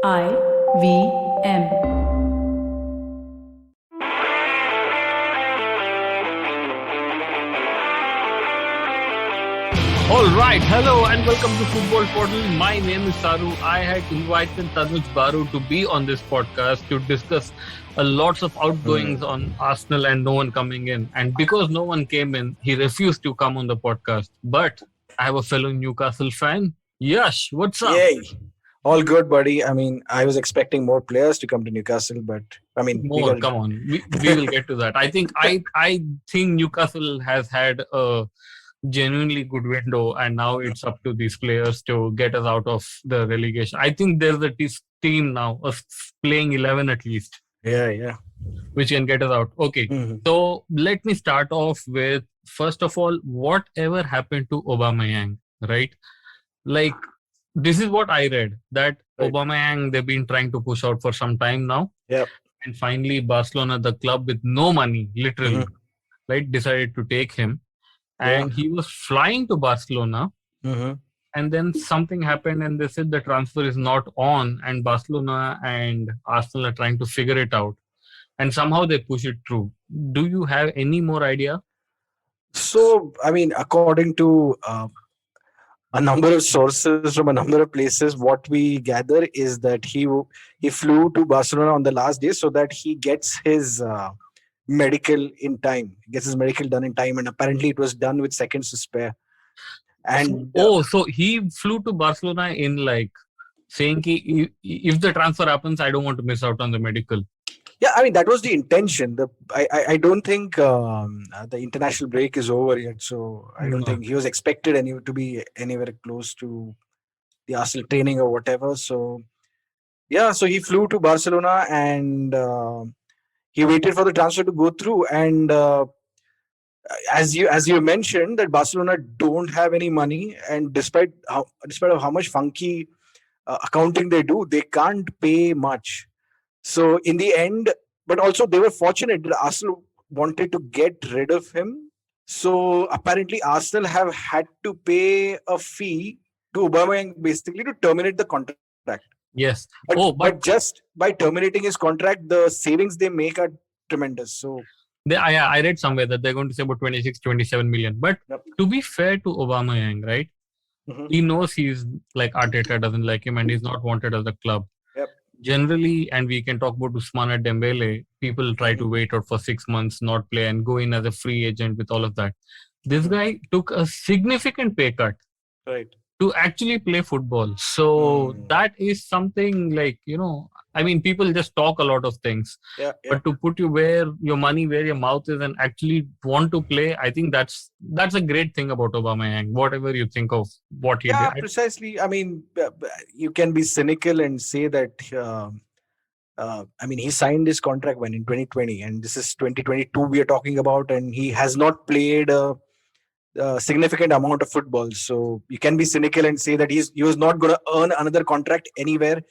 IVM. All right, hello and welcome to Football Portal. My name is Saru. I had invited Tanuj Baru to be on this podcast to discuss lots of outgoings on Arsenal and no one coming in. And because no one came in, he refused to come on the podcast. But I have a fellow Newcastle fan. Yash, what's up? Yay. All good, buddy. I mean, I was expecting more players to come to Newcastle, but I mean, More, come on. We will get to that. I think Newcastle has had a genuinely good window, and now it's up to these players to get us out of the relegation. I think there's a team now, a playing 11 at least, yeah, which can get us out. Okay, so let me start off with, first of all, whatever happened to Aubameyang, right? Like, this is what I read, that Right. Aubameyang, they've been trying to push out for some time now. Yep. And finally, Barcelona, the club with no money, literally, right, decided to take him. And he was flying to Barcelona. And then something happened and they said the transfer is not on, and Barcelona and Arsenal are trying to figure it out. And somehow they push it through. Do you have any more idea? So, I mean, according to a number of sources from a number of places, what we gather is that he flew to Barcelona on the last day so that he gets his medical in time, gets his medical done in time, and apparently it was done with seconds to spare. And so he flew to Barcelona in like saying if the transfer happens, I don't want to miss out on the medical. yeah, I mean, that was the intention. I don't think the international break is over yet, so I don't think he was expected to be anywhere close to the Arsenal training or whatever. So yeah, so he flew to Barcelona and he waited for the transfer to go through. And as you mentioned, that Barcelona don't have any money, and despite of how much funky accounting they do, they can't pay much. So in the end, but also they were fortunate that Arsenal wanted to get rid of him. So apparently Arsenal have had to pay a fee to Aubameyang basically to terminate the contract. Yes. But just by terminating his contract, the savings they make are tremendous. So I read somewhere that they're going to say about 26, 27 million. But to be fair to Aubameyang, right? He knows he's like Arteta doesn't like him and he's not wanted as a club. Generally, and we can talk about Ousmane Dembele, people try to wait out for 6 months, not play, and go in as a free agent with all of that. This guy took a significant pay cut to actually play football. So that is something like, I mean, people just talk a lot of things. But to put where your mouth is and actually want to play, I think that's a great thing about Aubameyang, whatever you think of what he did. Yeah, precisely. I mean, you can be cynical and say that, I mean, he signed his contract when in 2020, and this is 2022 we are talking about, and he has not played a significant amount of football. So you can be cynical and say that he was not going to earn another contract anywhere.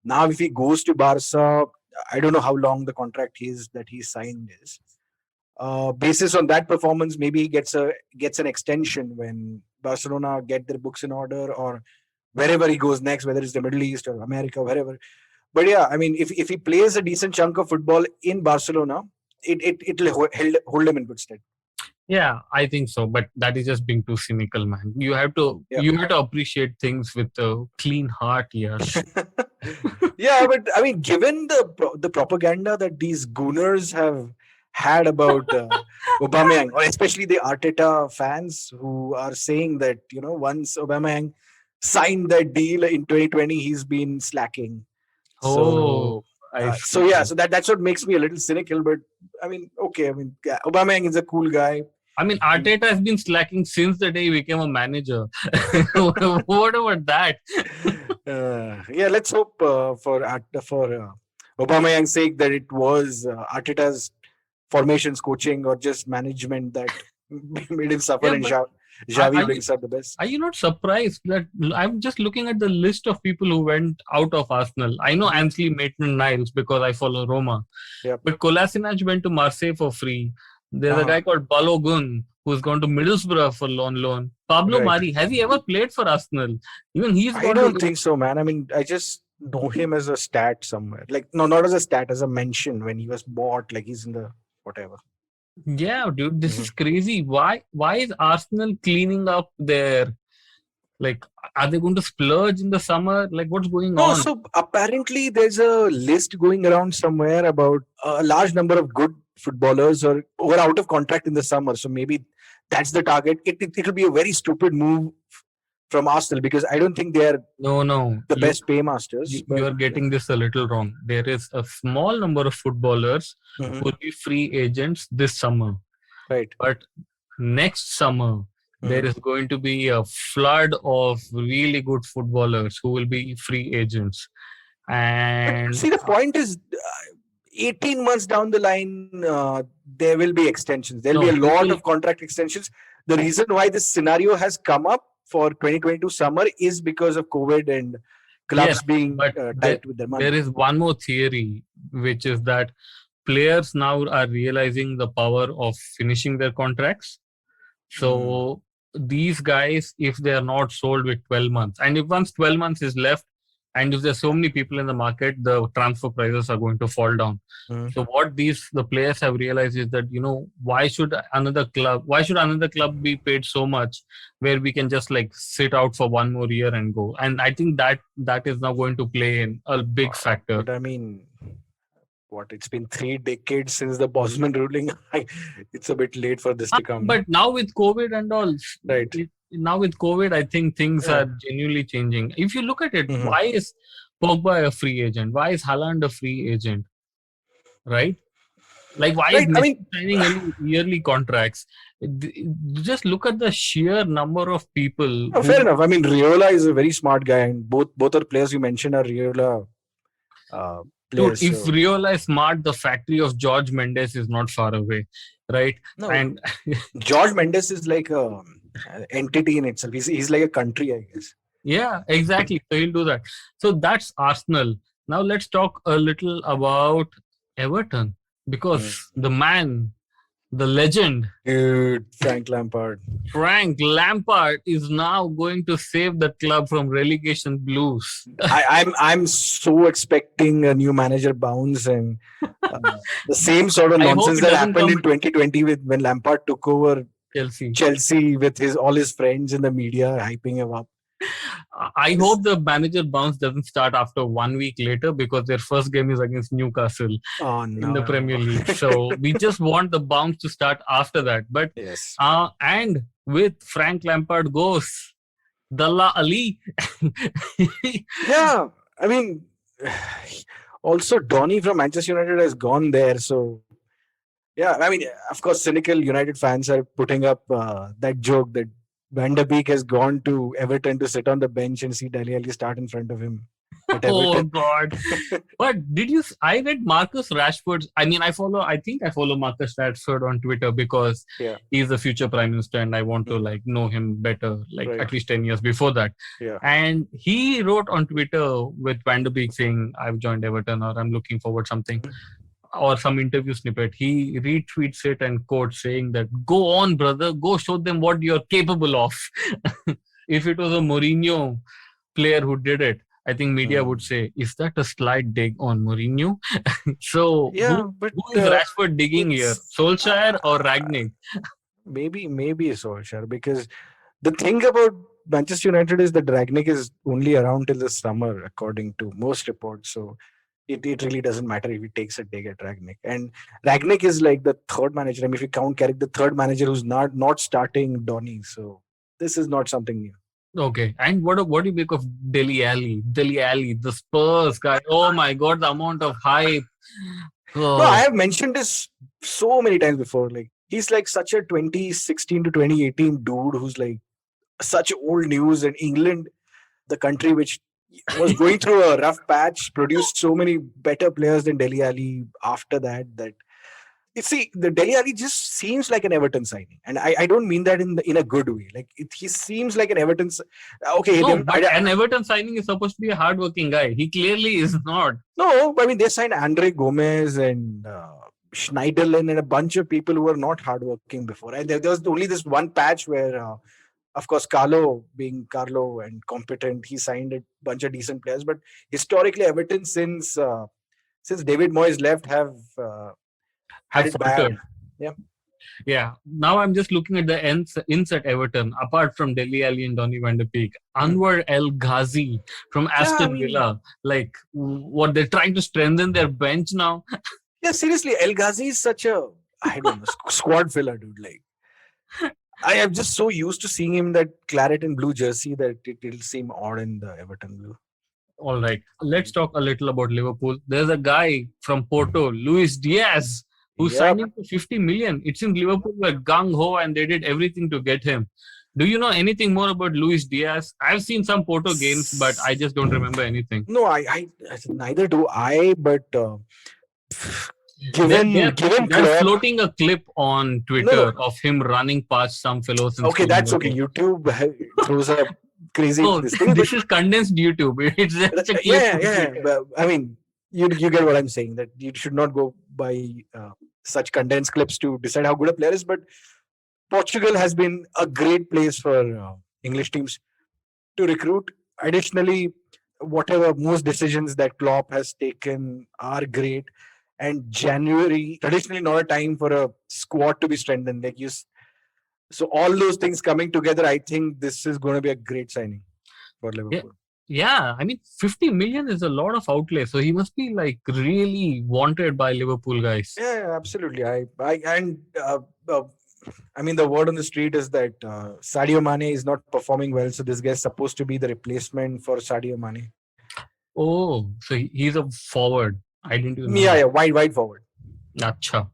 Now, if he goes to Barca, I don't know how long the contract that he signed is. Basis on that performance, maybe he gets an extension when Barcelona get their books in order, or wherever he goes next, whether it's the Middle East or America, wherever. But yeah, I mean, if he plays a decent chunk of football in Barcelona, it'll hold him in good stead. Yeah, I think so, but that is just being too cynical, man. You have to appreciate things with a clean heart, yes. Yeah, but I mean, given the propaganda that these gooners have had about Aubameyang, or especially the Arteta fans who are saying that, once Aubameyang signed that deal in 2020, he's been slacking. So that's what makes me a little cynical. But I mean, okay, I mean, Aubameyang is a cool guy. I mean, Arteta has been slacking since the day he became a manager. What about that? Let's hope for Aubameyang's sake that it was Arteta's formations coaching or just management that made him suffer, and Xavi brings out the best. Are you not surprised that I'm just looking at the list of people who went out of Arsenal? I know Ainsley Maitland-Niles because I follow Roma. But Kolasinac went to Marseille for free. There's a guy called Balogun who's gone to Middlesbrough for loan. Pablo Mari, has he ever played for Arsenal? Even I don't think so, man. I mean, I just know him as a stat somewhere. Like, no, not as a stat, as a mention when he was bought. Like, he's in the whatever. Yeah, dude, this is crazy. Why is Arsenal cleaning up their, like, are they going to splurge in the summer? Like, what's going No, on? so apparently there's a list going around somewhere about a large number of good footballers who are out of contract in the summer. So maybe that's the target. It'll be a very stupid move from Arsenal because I don't think they're No, the best paymasters. But you're getting this a little wrong. There is a small number of footballers who will be free agents this summer. right, But next summer, there is going to be a flood of really good footballers who will be free agents. And see, the point is, 18 months down the line, there will be extensions. There'll no, be a lot people, of contract extensions. The reason why this scenario has come up for 2022 summer is because of COVID and clubs yes, being but tight with their money. there is one more theory, which is that players now are realizing the power of finishing their contracts. So these guys, if they are not sold with 12 months, and if once 12 months is left, and if there's so many people in the market, the transfer prices are going to fall down. So what the players have realized is that, why should another club be paid so much where we can just like sit out for one more year and go? And I think that is now going to play in a big factor. But I mean, it's been 3 decades since the Bosman ruling. It's a bit late for this to come. But now with COVID and all, right. Now with COVID, I think things are genuinely changing. If you look at it, why is Pogba a free agent? Why is Haaland a free agent? Right? Like, why is Messi signing any yearly contracts? Just look at the sheer number of people. Fair enough. I mean, Riola is a very smart guy, and both are players you mentioned are Riola players. Dude, if Riola is smart, the factory of George Mendes is not far away, right? No, and George Mendes is like a entity in itself. He's like a country, I guess. Yeah, exactly. So he'll do that. So that's Arsenal. Now let's talk a little about Everton, because the man, the legend, dude, Frank Lampard is now going to save the club from relegation blues. I'm so expecting a new manager bounce and the same sort of nonsense that happened in 2020 when Lampard took over Chelsea with all his friends in the media hyping him up. I hope the manager bounce doesn't start after 1 week later, because their first game is against Newcastle in the Premier League. So we just want the bounce to start after that. But yes. And with Frank Lampard goes Dalla Ali. Yeah, I mean, also Donny from Manchester United has gone there. So yeah, I mean, of course, cynical United fans are putting up that joke that Van der Beek has gone to Everton to sit on the bench and see Dele Alli start in front of him. Oh God! But I read Marcus Rashford's. I mean, I think I follow Marcus Rashford on Twitter because he's the future prime minister, and I want to know him better, at least 10 years before that. Yeah. And he wrote on Twitter with Van der Beek saying, "I've joined Everton," or "I'm looking forward something." Or some interview snippet, he retweets it and quotes saying that, "Go on, brother, go show them what you're capable of." If it was a Mourinho player who did it, I think media would say, "Is that a slight dig on Mourinho?" So who is Rashford digging here? Solskjaer or Rangnick? Maybe Solskjaer, because the thing about Manchester United is that Rangnick is only around till the summer, according to most reports. So it really doesn't matter if he takes a dig at Rangnick. And Rangnick is like the third manager. I mean, if you count Carrick, the third manager who's not starting Donny. So this is not something new. Okay. And what do you make of Dele Alli, the Spurs guy? Oh my God, the amount of hype. No, I have mentioned this so many times before. Like, he's like such a 2016 to 2018 dude who's like such old news, and England, the country which was going through a rough patch, produced so many better players than Dele Alli after that. The Dele Alli just seems like an Everton signing, and I don't mean that in a good way. Like, he seems like an Everton. Okay, no, but an Everton signing is supposed to be a hardworking guy. He clearly is not. No, I mean, they signed Andre Gomez and Schneiderlin and a bunch of people who were not hardworking before. And there was only this one patch where Of course, Carlo being Carlo and competent, he signed a bunch of decent players. But historically, Everton since David Moyes left have had Have it bad. faltered. Yeah. Yeah. Now I'm just looking at the ins at Everton, apart from Dele Alli and Donny van de Beek. Anwar El Ghazi from Aston Villa. Like, what, they're trying to strengthen their bench now? Yeah, seriously, El Ghazi is such a, I don't know, squad filler, dude. Like, I am just so used to seeing him in that claret and blue jersey that it'll seem odd in the Everton blue. All right. Let's talk a little about Liverpool. There's a guy from Porto, Luis Diaz, who signed him for 50 million. It seems Liverpool were gung-ho and they did everything to get him. Do you know anything more about Luis Diaz? I've seen some Porto games, but I just don't remember anything. No, I neither do I, but given they're floating a clip on Twitter of him running past some fellows. Okay, that's okay. YouTube throws a crazy this thing. This is condensed YouTube. It's just a clip. Yeah. But, I mean, you get what I'm saying, that you should not go by such condensed clips to decide how good a player is. But Portugal has been a great place for English teams to recruit. Additionally, whatever most decisions that Klopp has taken are great. And January, traditionally not a time for a squad to be strengthened. So all those things coming together, I think this is going to be a great signing for Liverpool. Yeah, I mean, 50 million is a lot of outlay. So he must be like really wanted by Liverpool guys. Yeah, absolutely. I mean, the word on the street is that Sadio Mane is not performing well. So this guy is supposed to be the replacement for Sadio Mane. Oh, so he's a forward. I didn't even know. Yeah, wide forward. Acha.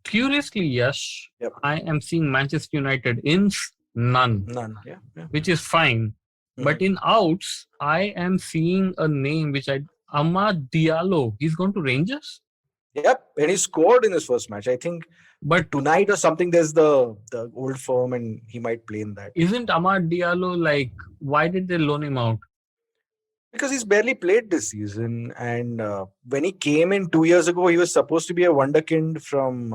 Curiously, Yash, I am seeing Manchester United in none, yeah. Which is fine. But in outs, I am seeing a name Amad Diallo. He's gone to Rangers? Yep, and he scored in his first match, I think. But tonight or something, there's the old firm and he might play in that. Isn't Amad Diallo like, why did they loan him out? Because he's barely played this season, and when he came in 2 years ago, he was supposed to be a wonderkind from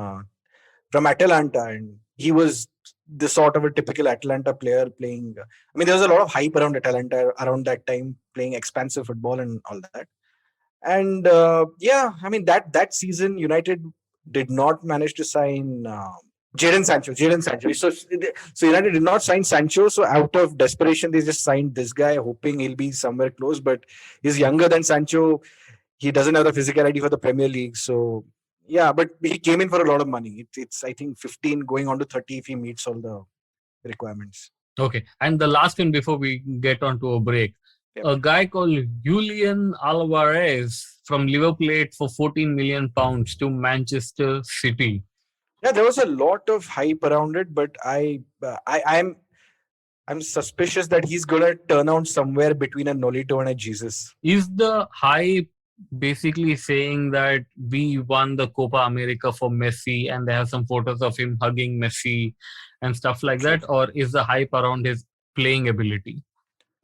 Atalanta, and he was the sort of a typical Atalanta player playing. I mean, there was a lot of hype around Atalanta around that time, playing expansive football and all that. And I mean that season, United did not manage to sign Jadon Sancho. So United did not sign Sancho. So out of desperation, they just signed this guy, hoping he'll be somewhere close. But he's younger than Sancho. He doesn't have the physicality for the Premier League. So yeah, but he came in for a lot of money. It's I think 15 going on to 30 if he meets all the requirements. Okay, and the last one before we get on to a break. A guy called Julian Alvarez from Liverpool for £14 million to Manchester City. Yeah, there was a lot of hype around it, but I'm suspicious that he's gonna turn out somewhere between a Nolito and a Jesus. Is the hype basically saying that we won the Copa America for Messi and they have some photos of him hugging Messi and stuff like that, or is the hype around his playing ability?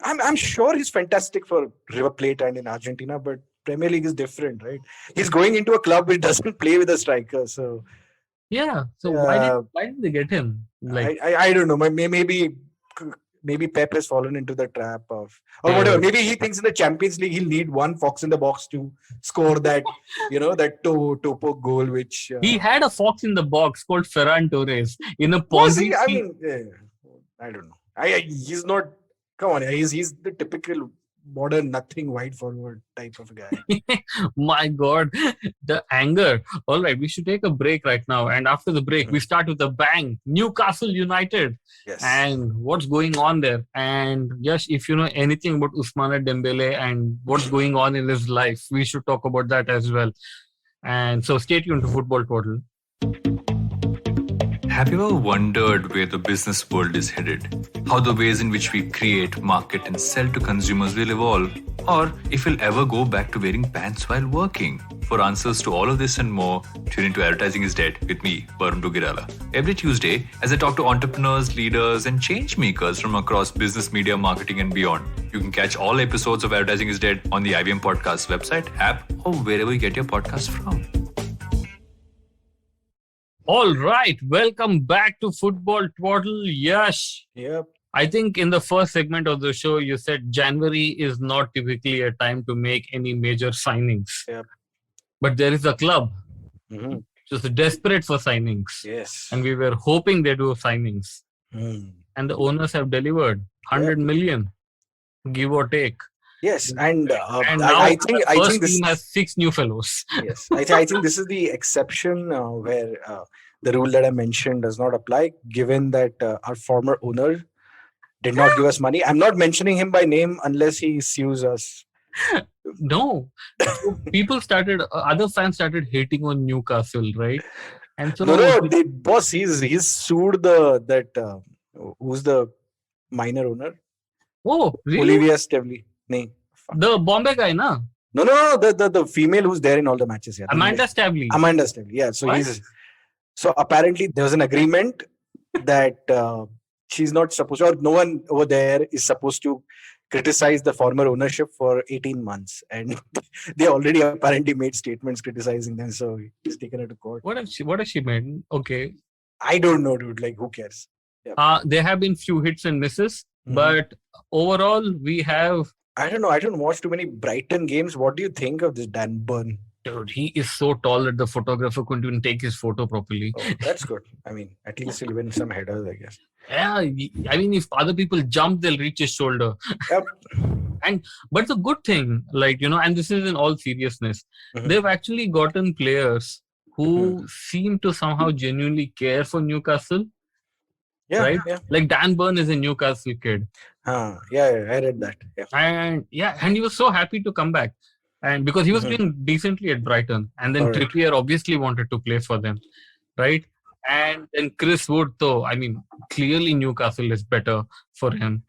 I'm sure he's fantastic for River Plate and in Argentina, but Premier League is different, right? He's going into a club which doesn't play with a striker, so yeah. So why did they get him? Like I don't know. Maybe Pep has fallen into the trap of whatever. Maybe he thinks in the Champions League he'll need one fox in the box to score that that topo goal. Which he had a fox in the box called Ferran Torres in a Ponzi. I mean, I don't know. He's not. Come on, he's the typical modern nothing wide forward type of guy. My God, the anger. All right, we should take a break right now. And after the break, we start with a bang. Newcastle United. Yes. And what's going on there. And yes, if you know anything about Ousmane Dembele and what's going on in his life, we should talk about that as well. And so stay tuned to Football Twaddle. Have you ever wondered where the business world is headed? How the ways in which we create, market and sell to consumers will evolve? Or if we'll ever go back to wearing pants while working? For answers to all of this and more, tune into Advertising is Dead with me, Varun Dugirala. Every Tuesday, as I talk to entrepreneurs, leaders and change makers from across business, media, marketing and beyond. You can catch all episodes of Advertising is Dead on the IBM Podcast website, app or wherever you get your podcasts from. All right, welcome back to Football Twaddle. Yash. Yep. I think in the first segment of the show, you said January is not typically a time to make any major signings. Yep. But there is a club Mm-hmm. just desperate for signings. Yes. And we were hoping they do signings. And the owners have delivered 100 million, give or take. Yes, and now I think this team has 6 new fellows. Yes, I think this is the exception where the rule that I mentioned does not apply, given that our former owner did not give us money. I'm not mentioning him by name unless he sues us. No, so people started, other fans started hating on Newcastle, right? And so No, the boss, he's sued who's the minor owner? Oh, really? Olivia Stevely. Nee. The Bombay guy, na? No, the female who's there in all the matches. Yeah, Amanda Staveley. Yeah, so apparently there was an agreement that she's not supposed to, or no one over there is supposed to criticize the former ownership for 18 months, and they already apparently made statements criticizing them, so he's taken her to court. What has she made? Okay, I don't know, dude. Like, who cares? Yeah. There have been few hits and misses, but overall we have. I don't know. I don't watch too many Brighton games. What do you think of this Dan Burn? Dude, he is so tall that the photographer couldn't even take his photo properly. Oh, that's good. I mean, at least he'll win some headers, I guess. Yeah, I mean, if other people jump, they'll reach his shoulder. Yep. But the good thing, like, and this is in all seriousness, they've actually gotten players who seem to somehow genuinely care for Newcastle. Yeah, right? Yeah. Like Dan Burn is a Newcastle kid. Yeah, I read that. Yeah. And he was so happy to come back. And because he was playing decently at Brighton. And then Trippier obviously wanted to play for them. Right? And then Chris Wood, though, I mean, clearly Newcastle is better for him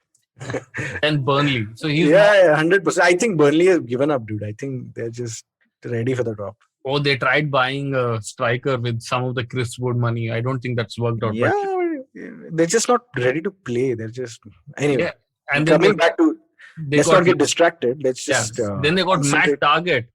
than Burnley. So he's 100%. I think Burnley has given up, dude. I think they're just ready for the drop. Oh, they tried buying a striker with some of the Chris Wood money. I don't think that's worked out. Yeah, they're just not ready to play. They're just anyway. Yeah. And coming back to, let's not get distracted. Let's just. Then they got Matt Target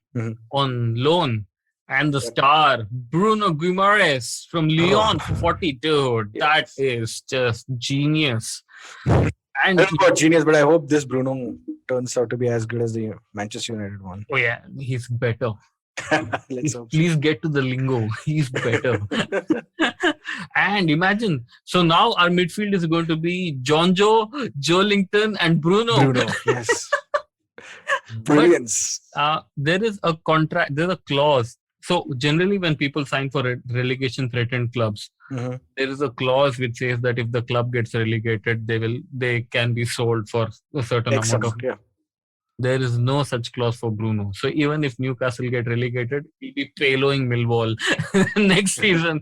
on loan, and the star Bruno Guimaraes from Lyon for 42. Yes. That is just genius. And I don't know about genius, but I hope this Bruno turns out to be as good as the Manchester United one. Oh yeah, he's better. Let's hope. Please get to the lingo. He's better. And imagine, so now our midfield is going to be Jonjo, Joelinton, and Bruno. Yes. Brilliance. But, there is a contract. There's a clause. So generally, when people sign for relegation-threatened clubs, there is a clause which says that if the club gets relegated, they can be sold for a certain amount of. Yeah. There is no such clause for Bruno. So even if Newcastle get relegated, he'll be payloading Millwall next season.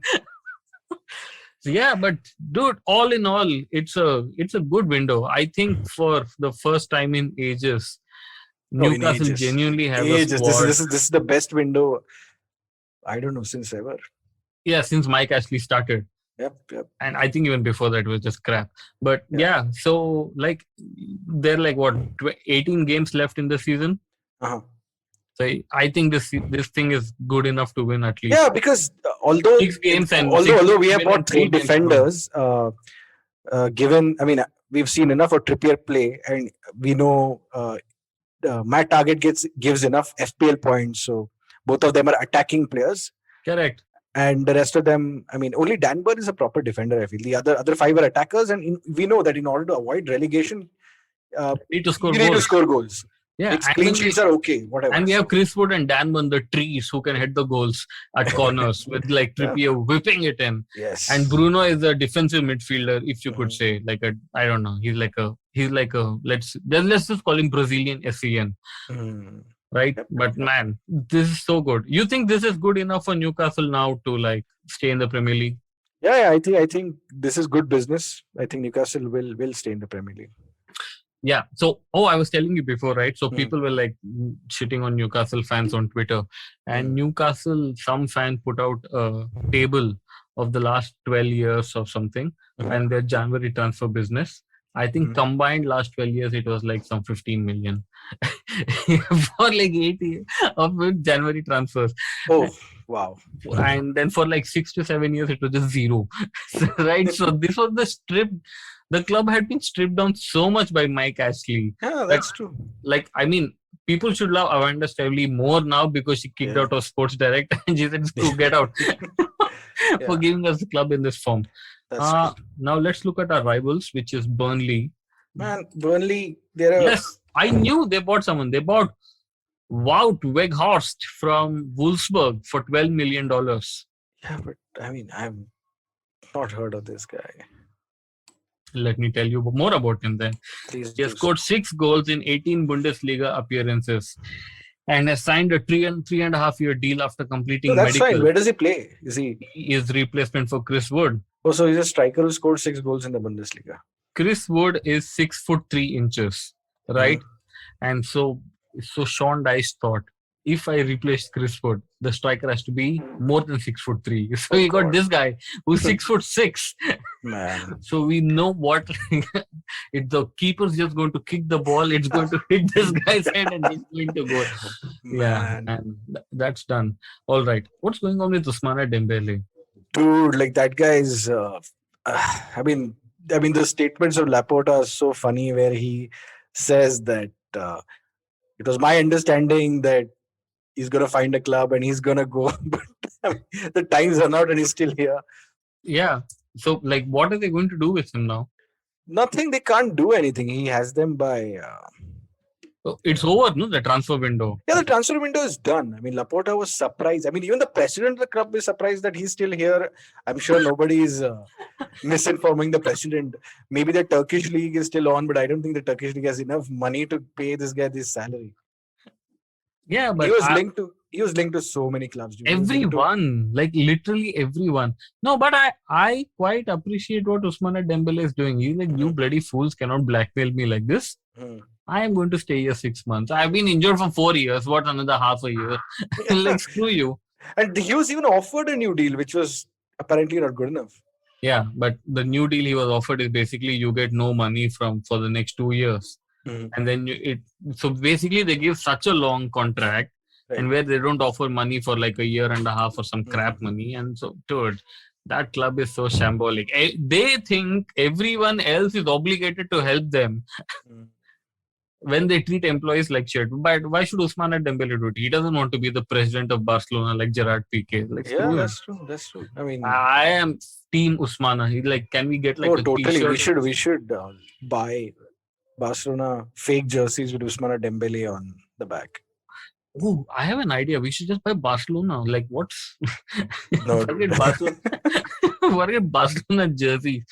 So yeah, but dude, all in all, it's a good window. I think for the first time in ages, Newcastle genuinely have a squad. This is the best window. I don't know, since ever. Yeah, since Mike Ashley started. Yep. And I think even before that it was just crap. But so like there are like 18 games left in the season. So I think this thing is good enough to win at least. Yeah, because although 6 games and although we have got 3 defenders, given, I mean, we've seen enough of Trippier play, and we know Matt Target gives enough FPL points, so both of them are attacking players. Correct. And the rest of them, I mean, only Dan Burn is a proper defender, I feel. The other 5 are attackers, and we know that in order to avoid relegation, you need to score goals. Yeah, clean sheets are okay, whatever. And we have Chris Wood and Dan Burn, the trees who can hit the goals at corners with like Trippier whipping it in. Yes. And Bruno is a defensive midfielder, if you could say, like I don't know, he's like a let's just call him Brazilian SCN. Right? Yep. But man, this is so good. You think this is good enough for Newcastle now to like stay in the Premier League? Yeah, I think this is good business. I think Newcastle will stay in the Premier League. Yeah. So, I was telling you before, right? So people were like shitting on Newcastle fans on Twitter, and Newcastle, some fan put out a table of the last 12 years or something and their January transfer business. I think combined last 12 years, it was like some 15 million for like 8 years of January transfers. Oh, wow. And then for like 6 to 7 years, it was just zero. Right? So this was the club had been stripped down so much by Mike Ashley. Yeah, that's true. Like, I mean, people should love Amanda Stavely more now because she kicked out of Sports Direct and she said, "Screw, get out," for giving us the club in this form. Now let's look at our rivals, which is Burnley. Man, Burnley, yes, I knew they bought someone. They bought Wout Weghorst from Wolfsburg for $12 million. Yeah, but I mean, I've not heard of this guy. Let me tell you more about him then. Please he has scored 6 goals in 18 Bundesliga appearances and has signed a 3.5-year deal after completing that's medical. Fine. Where does he play? He is replacement for Chris Wood. Oh, so he's a striker who scored 6 goals in the Bundesliga. Chris Wood is 6'3", right? And so Sean Dyche thought, if I replace Chris Wood, the striker has to be more than 6'3". So he got this guy who's 6'6". Man. So we know what if the keeper's just going to kick the ball, it's going to hit this guy's head and he's going to go. Yeah, and that's done. All right. What's going on with Ousmane Dembele? Dude, like that guy is I mean the statements of Laporta are so funny where he says that it was my understanding that he's going to find a club and he's going to go. But I mean, the times are out and he's still here. Yeah. So, like, what are they going to do with him now? Nothing. They can't do anything. He has them by... it's over, no? The transfer window. Yeah, the transfer window is done. I mean, Laporta was surprised. I mean, even the president of the club is surprised that he's still here. I'm sure nobody is misinforming the president. Maybe the Turkish league is still on, but I don't think the Turkish league has enough money to pay this guy this salary. Yeah, but he was linked to so many clubs. Dude. Everyone, like literally everyone. No, but I quite appreciate what Ousmane Dembele is doing. He's like, you bloody fools cannot blackmail me like this. I am going to stay here 6 months. I've been injured for 4 years. What, another half a year? Like, screw you. And he was even offered a new deal, which was apparently not good enough. Yeah, but the new deal he was offered is basically you get no money for the next 2 years. And then so basically they give such a long contract and where they don't offer money for like a year and a half or some crap money. And so, dude, that club is so shambolic. They think everyone else is obligated to help them when they treat employees like shit. But why should Ousmane Dembele do it? He doesn't want to be the president of Barcelona like Gerard Piqué. Like, yeah, that's true. That's true. I mean, I am team Ousmane. He's like, can we get like a totally. T-shirt? We should buy Barcelona fake jerseys with Ousmane Dembele on the back. Oh, I have an idea. We should just buy Barcelona. Like, what's... Forget Barcelona. Forget Barcelona jerseys.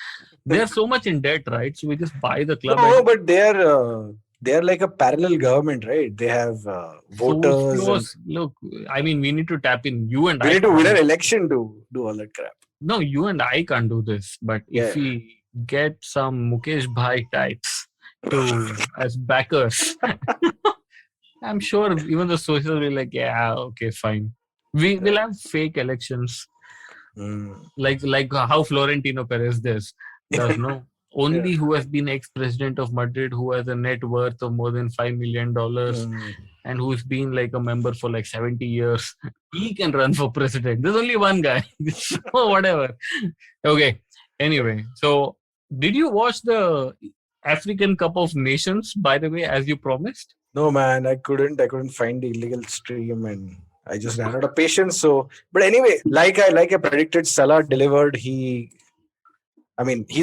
They're so much in debt, right? So we just buy the club. No, but they're like a parallel government, right? They have voters. So look, I mean, we need to tap in. You and we need to win an election to do all that crap. No, you and I can't do this. But if we get some Mukesh Bhai types as backers, I'm sure even the socials will be like, yeah, okay, fine. We will have fake elections. Like how Florentino Perez does no? Only who has been ex-president of Madrid, who has a net worth of more than $5 million and who's been like a member for like 70 years. He can run for president. There's only one guy. So whatever. Okay. Anyway, so did you watch the African Cup of Nations, by the way, as you promised? No, man, I couldn't find the illegal stream and I just ran out of patience. So, but anyway, like I predicted, Salah delivered. He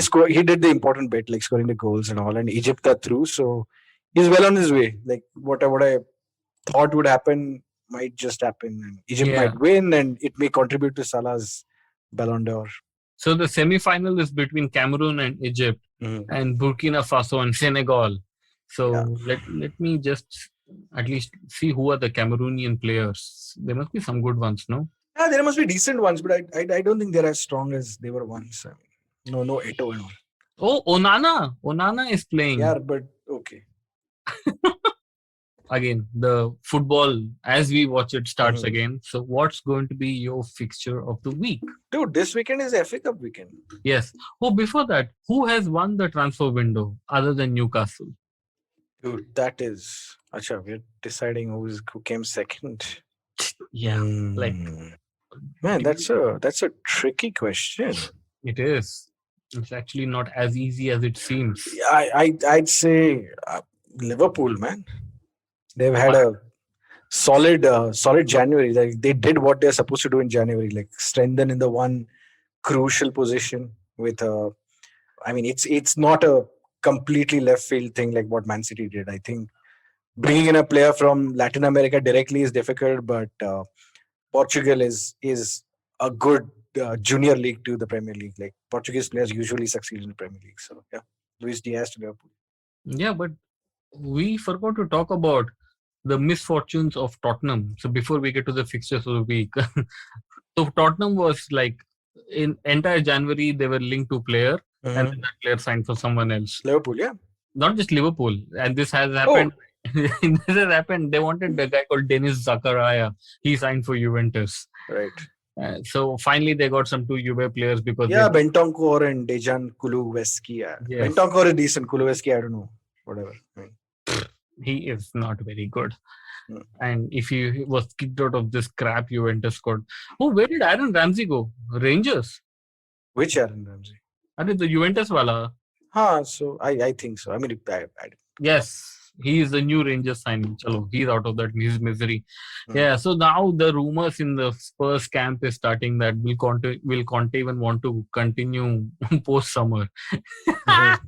scored. He did the important bit, like scoring the goals and all, and Egypt are through. So he's well on his way. Like what I thought would happen might just happen, and Egypt might win, and it may contribute to Salah's Ballon d'Or. So the semi-final is between Cameroon and Egypt, and Burkina Faso and Senegal. So let me just at least see who are the Cameroonian players. There must be some good ones, no? Yeah, there must be decent ones, but I don't think they're as strong as they were once. I mean, no Eto'o and all. Oh, Onana is playing. Yeah, but okay. again, the football as we watch it starts again. So what's going to be your fixture of the week? Dude, this weekend is FA Cup weekend. Yes. Oh, before that, who has won the transfer window other than Newcastle? Dude, that is... Acha, we're deciding who came second. Yeah. Like, man, that's a tricky question. It is. It's actually not as easy as it seems. I'd say Liverpool, man. They've had a solid January. Like, they did what they're supposed to do in January, like strengthen in the one crucial position with I mean, it's not a completely left field thing like what Man City did. I think bringing in a player from Latin America directly is difficult, but Portugal is a good junior league to the Premier League. Like, Portuguese players usually succeed in the Premier League. So yeah, Luis Diaz to Liverpool. Yeah, but we forgot to talk about the misfortunes of Tottenham. So before we get to the fixtures of the week, so Tottenham was like in entire January they were linked to player, and then that player signed for someone else. Liverpool, yeah. Not just Liverpool, and this has happened. This has happened. They wanted a guy called Denis Zakaria. He signed for Juventus. Right. So finally, they got some two Juve players because Bentancur and Dejan Kulusevski. Yes. Bentancur is decent. Kulusevski, I don't know. Whatever. He is not very good. And if he was kicked out of this crap Juventus squad, where did Aaron Ramsey go? Rangers. Which Aaron Ramsey? I mean the Juventus wala. So I think so. I mean, yes. He is the new Rangers signing. Chalo, he's out of that his misery. Yeah, so now the rumors in the Spurs camp is starting that will Conte even want to continue post summer. I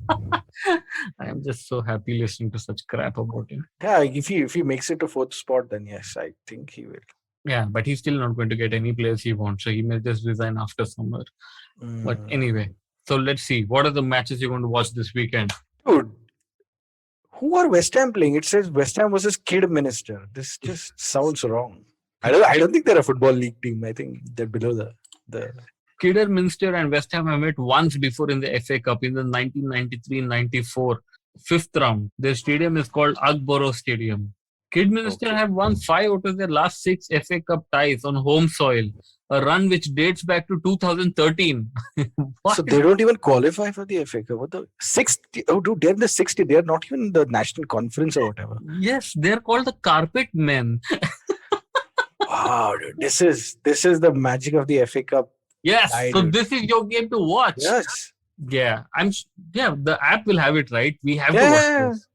am just so happy listening to such crap about him. Yeah, if he makes it to fourth spot, then yes, I think he will. Yeah, but he's still not going to get any players he wants, so he may just resign after summer. But anyway, so let's see. What are the matches you're going to watch this weekend? Dude, who are West Ham playing? It says West Ham versus Kidminster. This just sounds wrong. I don't think they're a football league team. I think they're below the Kidderminster and West Ham have met once before in the FA Cup in the 1993-94 fifth round. Their stadium is called Agborough Stadium. Kidminster have won 5 out of their last 6 FA Cup ties on home soil, a run which dates back to 2013. So they don't even qualify for the FA Cup. What the 60? Oh, dude, they're in the 60. They're not even in the national conference or whatever. Yes, they're called the Carpet Men. Wow, dude, this is the magic of the FA Cup. Yes, so this is your game to watch. Yes. Yeah, the app will have it, right? We have to watch this.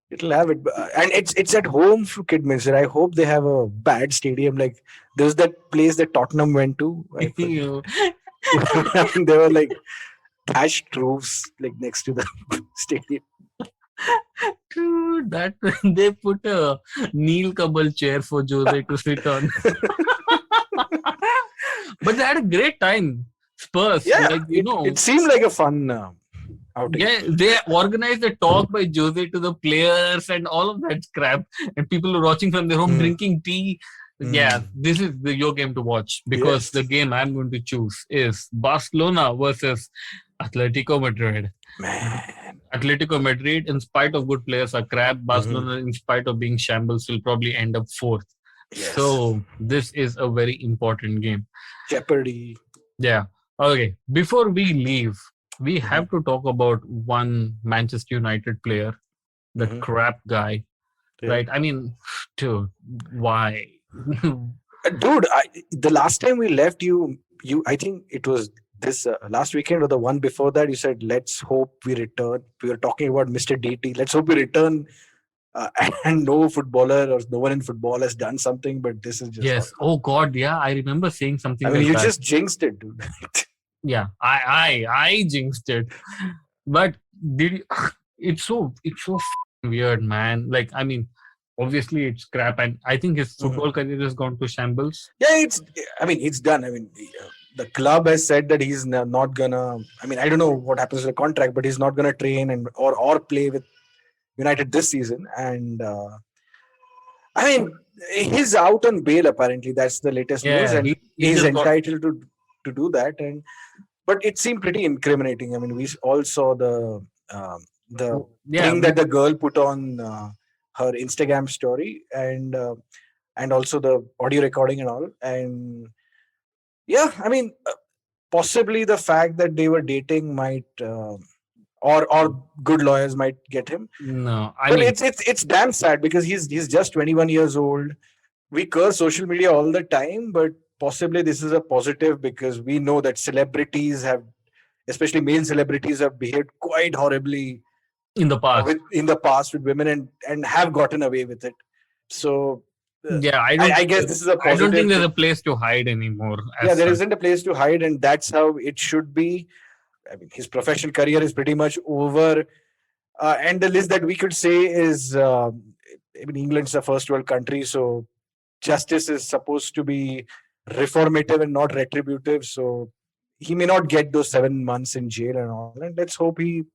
It'll have it, and it's at home for Kidminster. I hope they have a bad stadium. Like, there's that place that Tottenham went to. I mean, they were like thatched roofs like next to the stadium. Dude, that they put a Neil Kabul chair for Jose to sit on. But they had a great time. Spurs, it seemed like a fun outing. Yeah, they organized a talk by Jose to the players and all of that crap, and people were watching from their home drinking tea. Yeah, this is your game to watch because the game I'm going to choose is Barcelona versus Atletico Madrid. Man, Atletico Madrid, in spite of good players, are crap. Barcelona, in spite of being shambles, will probably end up 4th. Yes. So this is a very important game. Jeopardy. Yeah. Okay. Before we leave, we have to talk about one Manchester United player, the crap guy, right? I mean, dude, why? Dude, the last time we left you, I think it was this last weekend or the one before that, you said, let's hope we return. We were talking about Mr. DT. Let's hope we return. And no footballer or no one in football has done something, but this is just... Yes. Oh, God. Yeah. I remember saying something I mean, you just jinxed it, dude. Yeah. I jinxed it. But it's so weird, man. Like, I mean, obviously it's crap. And I think his football career has gone to shambles. Yeah, it's done. I mean, the club has said that he's not gonna... I mean, I don't know what happens to the contract, but he's not gonna train or play with United this season, and I mean, he's out on bail apparently. That's the latest news, and he's entitled to do that. But it seemed pretty incriminating. I mean, we all saw the thing that the girl put on her Instagram story and also the audio recording and all. And yeah, I mean, possibly the fact that they were dating might, or good lawyers might get him. No, I But mean, it's damn sad because he's just 21 years old. We curse social media all the time, but possibly this is a positive because we know that celebrities have, especially male celebrities, have behaved quite horribly in the past. in the past with women and have gotten away with it. So Yeah, I guess this is a positive. I don't think there's a place to hide anymore. Yeah, there isn't a place to hide, and that's how it should be. I mean, his professional career is pretty much over. And the list that we could say is, I mean, England's a first world country, so justice is supposed to be reformative and not retributive. So he may not get those 7 months in jail and all. And let's hope he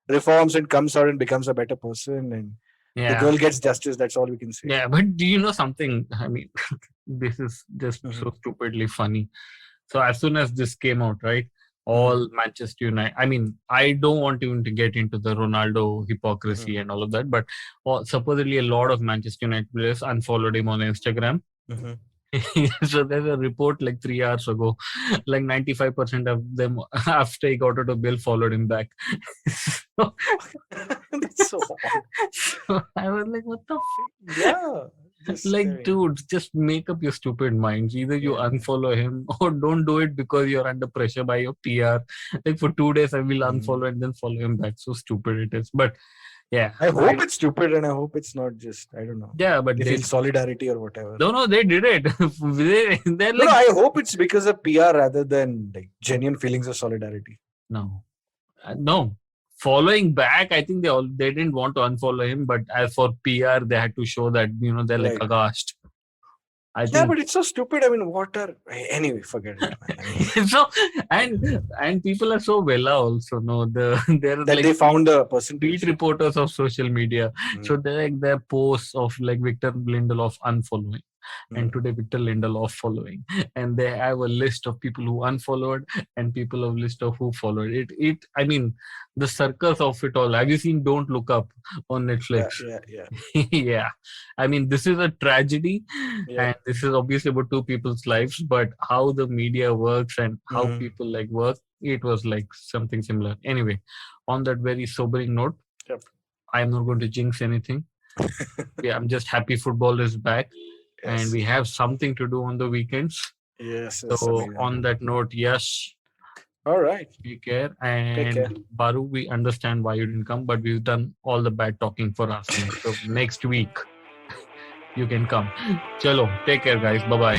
reforms and comes out and becomes a better person. And the girl gets justice. That's all we can say. Yeah, but do you know something? I mean, this is just so stupidly funny. So as soon as this came out, right? All Manchester United. I mean, I don't want even to get into the Ronaldo hypocrisy and all of that, but supposedly a lot of Manchester United players unfollowed him on Instagram. So there's a report like 3 hours ago, like 95% of them after he got out of bail followed him back. That's so odd. So I was like, what the Yeah. like, dude, just make up your stupid minds. Either you unfollow him or don't do it because you're under pressure by your PR. Like for 2 days, I will unfollow and then follow him back. So stupid it is. But yeah. I hope it's stupid and I hope it's not just, I don't know. Yeah, but they feel solidarity or whatever. No, they did it. They're like, no, I hope it's because of PR rather than like genuine feelings of solidarity. No. Following back, I think they didn't want to unfollow him, but as for PR, they had to show that, they're like aghast. Yeah, but it's so stupid. I mean, anyway, forget it, man. So and people are so vela also. No, they're that like they found a person. Beat reporters of social media. So they're like their posts of like Victor Lindelof unfollowing. And today Victor Lindelof following, and they have a list of people who unfollowed and people of list of who followed it. I mean, the circus of it all. Have you seen Don't Look Up on Netflix? Yeah. Yeah. I mean, this is a tragedy, and this is obviously about two people's lives. But how the media works and how people like work, it was like something similar. Anyway, on that very sobering note, I'm not going to jinx anything. I'm just happy football is back. Yes. And we have something to do on the weekends. Yes. So on that note, yes. All right. Take care. And Baru, we understand why you didn't come, but we've done all the bad talking for us. So next week, you can come. Chalo. Take care, guys. Bye-bye.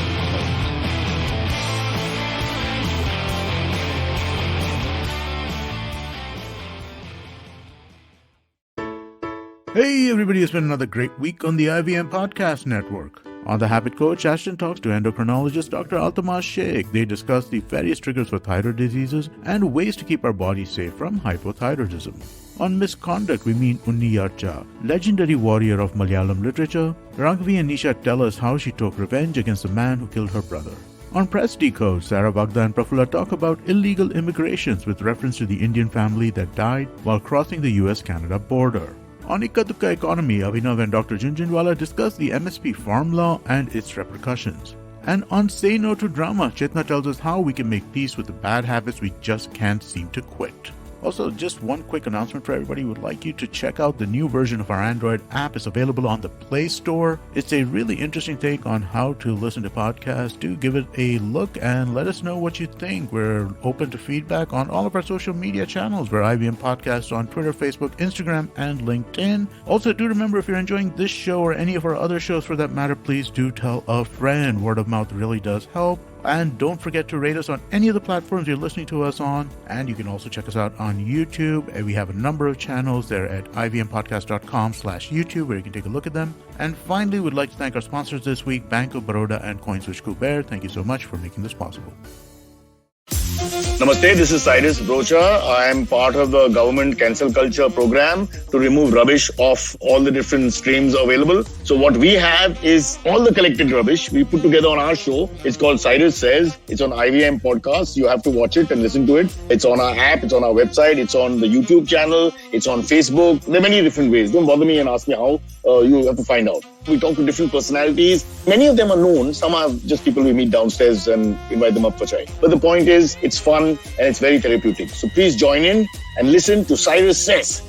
Hey everybody, it's been another great week on the IVM Podcast Network. On The Habit Coach, Ashton talks to endocrinologist Dr. Altamas Sheikh. They discuss the various triggers for thyroid diseases and ways to keep our bodies safe from hypothyroidism. On Misconduct, we meet Unni Yarcha, legendary warrior of Malayalam literature. Raghavi and Nisha tell us how she took revenge against the man who killed her brother. On Press Decode, Sarah Bagda and Prafulla talk about illegal immigrations with reference to the Indian family that died while crossing the US-Canada border. On Ikka Economy, Abhinav and Dr. Junjunwala discuss the MSP farm law and its repercussions. And on Say No to Drama, Chetna tells us how we can make peace with the bad habits we just can't seem to quit. Also, just one quick announcement for everybody. We would like you to check out the new version of our Android app. It's available on the Play Store. It's a really interesting take on how to listen to podcasts. Do give it a look and let us know what you think. We're open to feedback on all of our social media channels. We're IBM Podcasts on Twitter, Facebook, Instagram, and LinkedIn. Also, do remember, if you're enjoying this show or any of our other shows for that matter, please do tell a friend. Word of mouth really does help. And don't forget to rate us on any of the platforms you're listening to us on. And you can also check us out on YouTube. And we have a number of channels there at ivmpodcast.com/YouTube where you can take a look at them. And finally, we'd like to thank our sponsors this week, Bank of Baroda and CoinSwitch Kuber. Thank you so much for making this possible. Namaste, this is Cyrus Brocha. I am part of the government cancel culture program to remove rubbish off all the different streams available. So what we have is all the collected rubbish we put together on our show. It's called Cyrus Says. It's on IVM Podcast. You have to watch it and listen to it. It's on our app. It's on our website. It's on the YouTube channel. It's on Facebook. There are many different ways. Don't bother me and ask me how. You have to find out. We talk to different personalities. Many of them are known. Some are just people we meet downstairs and invite them up for chai. But the point is, it's fun and it's very therapeutic. So please join in and listen to Cyrus Says.